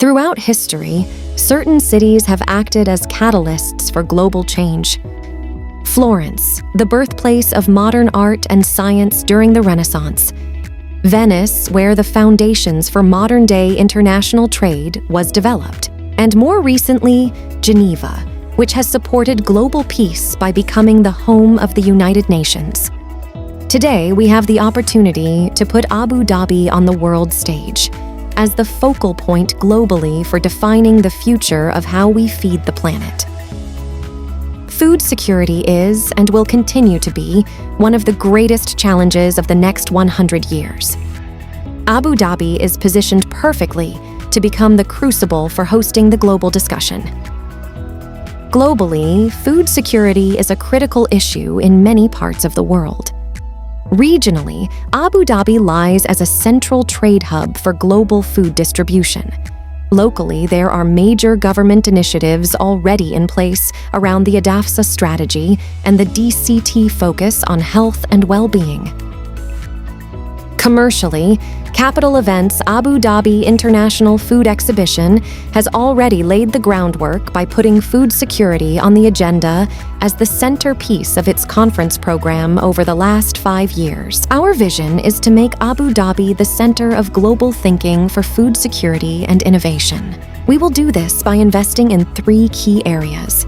Throughout history, certain cities have acted as catalysts for global change. Florence, the birthplace of modern art and science during the Renaissance. Venice, where the foundations for modern-day international trade was developed. And more recently, Geneva, which has supported global peace by becoming the home of the United Nations. Today, we have the opportunity to put Abu Dhabi on the world stage as the focal point globally for defining the future of how we feed the planet. Food security is, and will continue to be, one of the greatest challenges of the next 100 years. Abu Dhabi is positioned perfectly to become the crucible for hosting the global discussion. Globally, food security is a critical issue in many parts of the world. Regionally, Abu Dhabi lies as a central trade hub for global food distribution. Locally, there are major government initiatives already in place around the ADAFSA strategy and the DCT focus on health and well-being. Commercially, Capital Events Abu Dhabi International Food Exhibition has already laid the groundwork by putting food security on the agenda as the centerpiece of its conference program over the last 5 years. Our vision is to make Abu Dhabi the center of global thinking for food security and innovation. We will do this by investing in 3 key areas.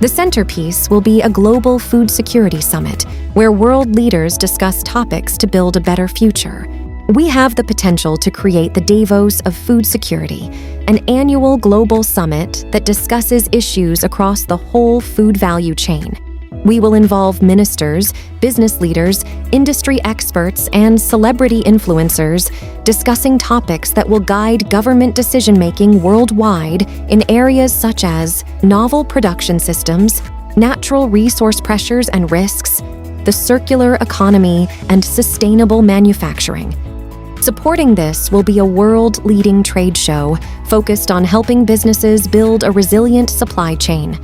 The centerpiece will be a global food security summit, where world leaders discuss topics to build a better future. We have the potential to create the Davos of food security, an annual global summit that discusses issues across the whole food value chain. We will involve ministers, business leaders, industry experts, and celebrity influencers discussing topics that will guide government decision-making worldwide in areas such as novel production systems, natural resource pressures and risks, the circular economy, and sustainable manufacturing. Supporting this will be a world-leading trade show focused on helping businesses build a resilient supply chain.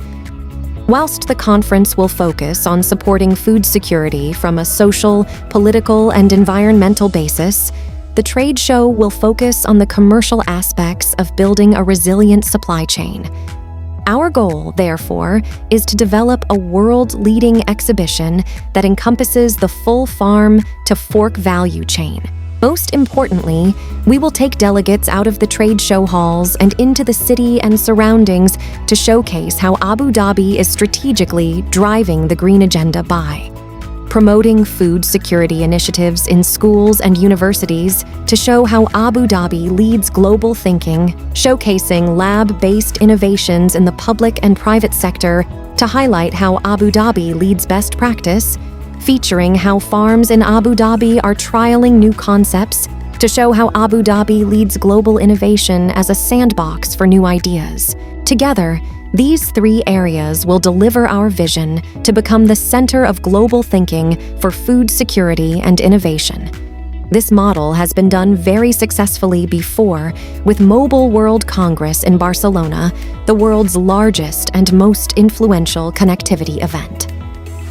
Whilst the conference will focus on supporting food security from a social, political, and environmental basis, the trade show will focus on the commercial aspects of building a resilient supply chain. Our goal, therefore, is to develop a world-leading exhibition that encompasses the full farm-to-fork value chain. Most importantly, we will take delegates out of the trade show halls and into the city and surroundings to showcase how Abu Dhabi is strategically driving the green agenda by promoting food security initiatives in schools and universities to show how Abu Dhabi leads global thinking, showcasing lab-based innovations in the public and private sector to highlight how Abu Dhabi leads best practice, featuring how farms in Abu Dhabi are trialing new concepts to show how Abu Dhabi leads global innovation as a sandbox for new ideas. Together, these 3 areas will deliver our vision to become the center of global thinking for food security and innovation. This model has been done very successfully before with Mobile World Congress in Barcelona, the world's largest and most influential connectivity event.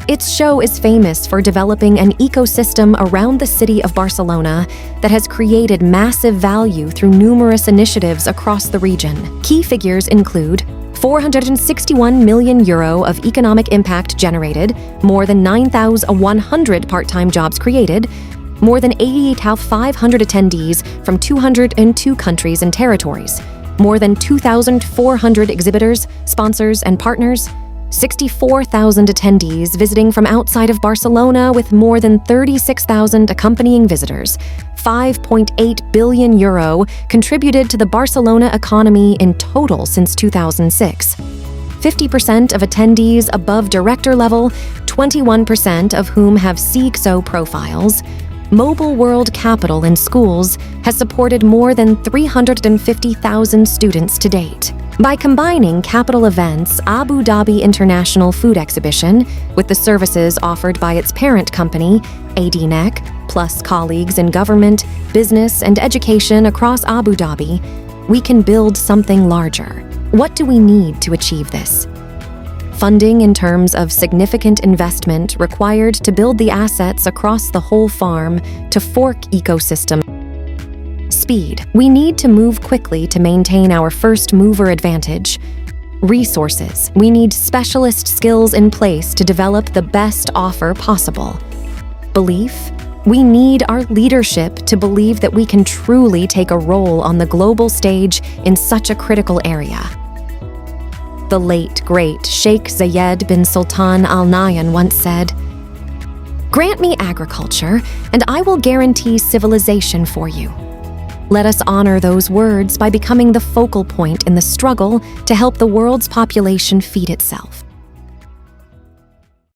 Its show is famous for developing an ecosystem around the city of Barcelona that has created massive value through numerous initiatives across the region. Key figures include €461 million of economic impact generated, more than 9,100 part-time jobs created, more than 88,500 attendees from 202 countries and territories, more than 2,400 exhibitors, sponsors, and partners, 64,000 attendees visiting from outside of Barcelona with more than 36,000 accompanying visitors, €5.8 billion contributed to the Barcelona economy in total since 2006. 50% of attendees above director level, 21% of whom have CXO profiles. Mobile World Capital in schools has supported more than 350,000 students to date. By combining Capital Events Abu Dhabi International Food Exhibition with the services offered by its parent company, ADNEC, plus colleagues in government, business, and education across Abu Dhabi, we can build something larger. What do we need to achieve this? Funding in terms of significant investment required to build the assets across the whole farm to fork ecosystem. speed. We need to move quickly to maintain our first mover advantage. Resources. We need specialist skills in place to develop the best offer possible. Belief. We need our leadership to believe that we can truly take a role on the global stage in such a critical area. The late, great Sheikh Zayed bin Sultan Al Nahyan once said, "Grant me agriculture, and I will guarantee civilization for you." Let us honor those words by becoming the focal point in the struggle to help the world's population feed itself.